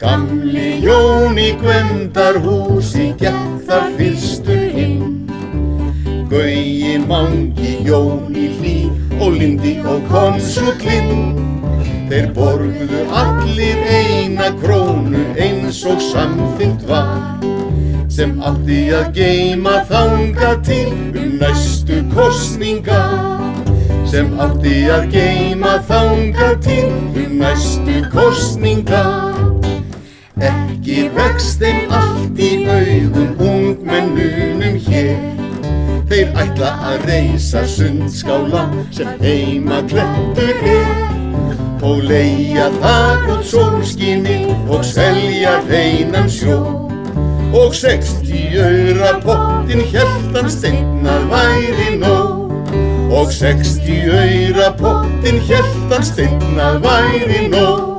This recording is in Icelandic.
Gamli Jón í Gvendarhúsi gekk þar fyrstur inn. Gauji, Mangi, Jón í Hlíð og Lindi og Konsullinn. Þeir borguðu allir 1 krónu eins og samþykkt var, sem átti að geyma þangað til næstu kosningar. Sem átti að geyma þangað til næstu kosningar. Ekki vex þeim allt í augum ungmennunum hér. Þeir ætla að reisa sundskála sem heimaklettur og leigja þar út sólskini og selja hreinan sjó. Og 60 aura pottinn hélt hann steinnað væri nóg. Og 60 aura pottinn hélt hann steinnað væri nóg.